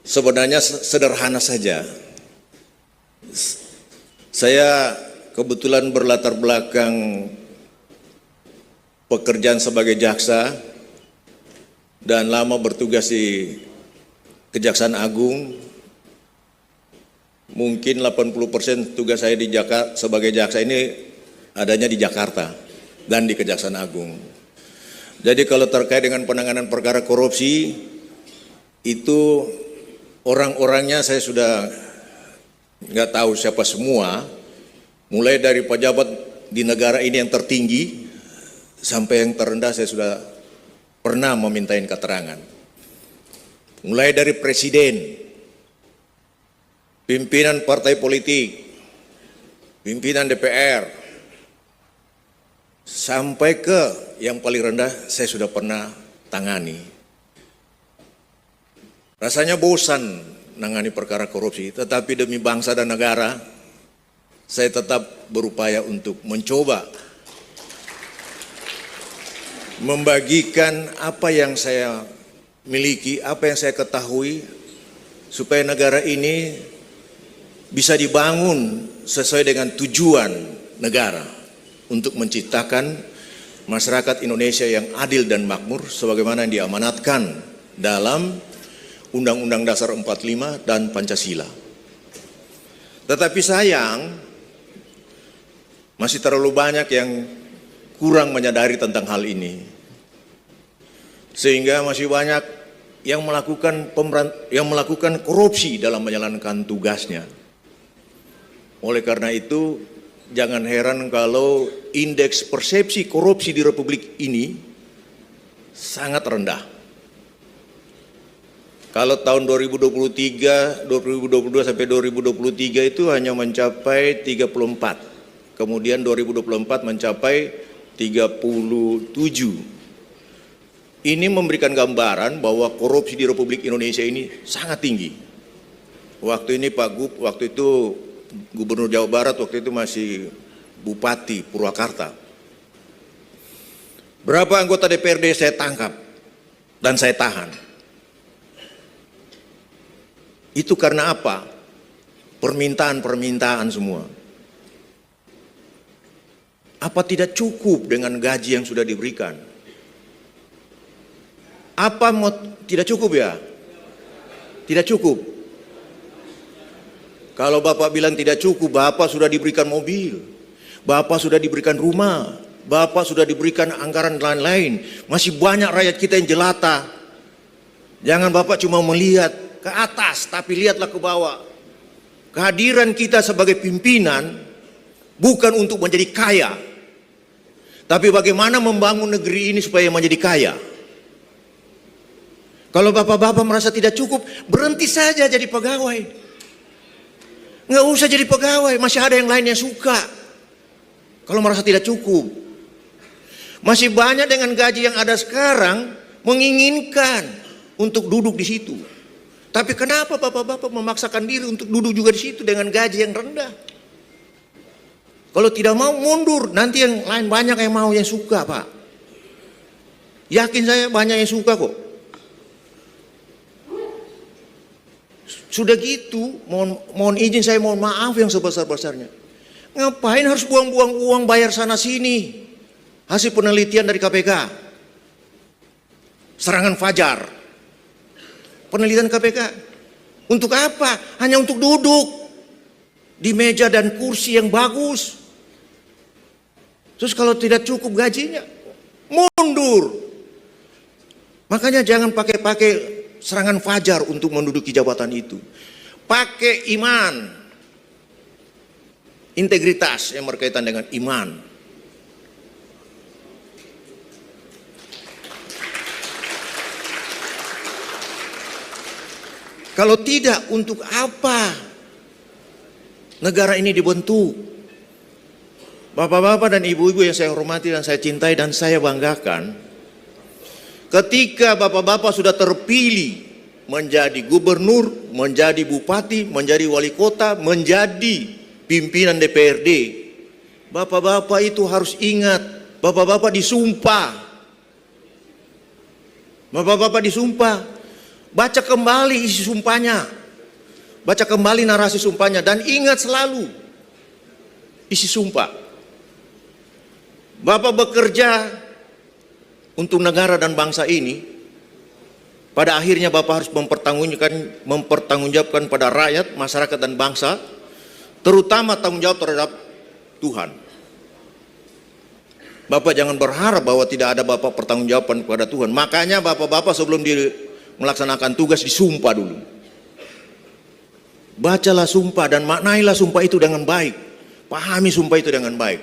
Sebenarnya sederhana saja. Saya kebetulan berlatar belakang pekerjaan sebagai jaksa dan lama bertugas di Kejaksaan Agung. Mungkin 80% tugas saya di Jakarta sebagai jaksa ini adanya di Jakarta dan di Kejaksaan Agung. Jadi kalau terkait dengan penanganan perkara korupsi, itu orang-orangnya saya sudah nggak tahu siapa semua, mulai dari pejabat di negara ini yang tertinggi sampai yang terendah saya sudah pernah memintain keterangan. Mulai dari presiden, pimpinan partai politik, pimpinan DPR, sampai ke yang paling rendah saya sudah pernah tangani. Rasanya bosan menangani perkara korupsi, tetapi demi bangsa dan negara, saya tetap berupaya untuk mencoba membagikan apa yang saya miliki, apa yang saya ketahui, supaya negara ini bisa dibangun sesuai dengan tujuan negara untuk menciptakan masyarakat Indonesia yang adil dan makmur sebagaimana yang diamanatkan dalam Undang-Undang Dasar 45 dan Pancasila. Tetapi sayang, masih terlalu banyak yang kurang menyadari tentang hal ini. Sehingga masih banyak yang melakukan korupsi dalam menjalankan tugasnya. Oleh karena itu, jangan heran kalau indeks persepsi korupsi di Republik ini sangat rendah. Kalau tahun 2022 sampai 2023 itu hanya mencapai 34. Kemudian 2024 mencapai 37. Ini memberikan gambaran bahwa korupsi di Republik Indonesia ini sangat tinggi. Waktu ini Pak Gub, waktu itu Gubernur Jawa Barat, waktu itu masih Bupati Purwakarta. Berapa anggota DPRD saya tangkap dan saya tahan. Itu karena apa? Permintaan semua. Apa tidak cukup dengan gaji yang sudah diberikan? Apa tidak cukup ya? Tidak cukup. Kalau Bapak bilang tidak cukup, Bapak sudah diberikan mobil, Bapak sudah diberikan rumah, Bapak sudah diberikan anggaran lain-lain. Masih banyak rakyat kita yang jelata. Jangan Bapak cuma melihat ke atas, tapi lihatlah ke bawah. Kehadiran kita sebagai pimpinan bukan untuk menjadi kaya, tapi bagaimana membangun negeri ini supaya menjadi kaya. Kalau bapak-bapak merasa tidak cukup, berhenti saja jadi pegawai. Nggak usah jadi pegawai, masih ada yang lain yang suka. Kalau merasa tidak cukup, masih banyak dengan gaji yang ada sekarang menginginkan untuk duduk di situ. Tapi kenapa bapak-bapak memaksakan diri untuk duduk juga di situ dengan gaji yang rendah? Kalau tidak mau mundur, nanti yang lain banyak yang mau, yang suka, Pak. Yakin saya banyak yang suka kok. Sudah gitu, mohon izin saya mohon maaf yang sebesar-besarnya. Ngapain harus buang-buang uang bayar sana sini? Hasil penelitian dari KPK. Serangan fajar. Penelitian KPK. Untuk apa? Hanya untuk duduk di meja dan kursi yang bagus. Terus kalau tidak cukup gajinya, mundur. Makanya jangan pakai serangan fajar untuk menduduki jabatan itu. Pakai iman, integritas yang berkaitan dengan iman. Kalau tidak, untuk apa negara ini dibentuk? Bapak-bapak dan ibu-ibu yang saya hormati dan saya cintai dan saya banggakan, ketika bapak-bapak sudah terpilih menjadi gubernur, menjadi bupati, menjadi wali kota, menjadi pimpinan DPRD, bapak-bapak itu harus ingat, bapak-bapak disumpah Bapak-bapak disumpah, baca kembali isi sumpahnya, baca kembali narasi sumpahnya, dan ingat selalu isi sumpah. Bapak bekerja untuk negara dan bangsa ini, pada akhirnya Bapak harus mempertanggungjawabkan pada rakyat, masyarakat dan bangsa, terutama tanggung jawab terhadap Tuhan. Bapak jangan berharap bahwa tidak ada Bapak pertanggungjawaban kepada Tuhan. Makanya Bapak-bapak sebelum melaksanakan tugas disumpah dulu. Bacalah sumpah dan maknailah sumpah itu dengan baik. Pahami sumpah itu dengan baik.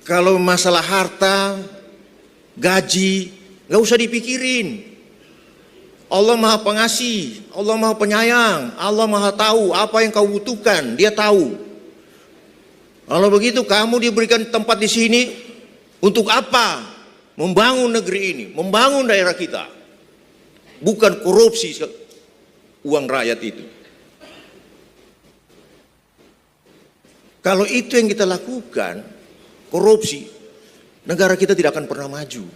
Kalau masalah harta, gaji, gak usah dipikirin. Allah Maha Pengasih, Allah Maha Penyayang, Allah Maha tahu apa yang kau butuhkan, Dia tahu. Kalau begitu kamu diberikan tempat di sini untuk apa? Membangun negeri ini, membangun daerah kita. Bukan korupsi uang rakyat itu. Kalau itu yang kita lakukan, korupsi, negara kita tidak akan pernah maju.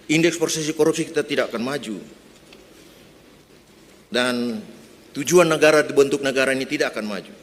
Indeks persepsi korupsi kita tidak akan maju. Dan tujuan negara, dibentuk negara ini tidak akan maju.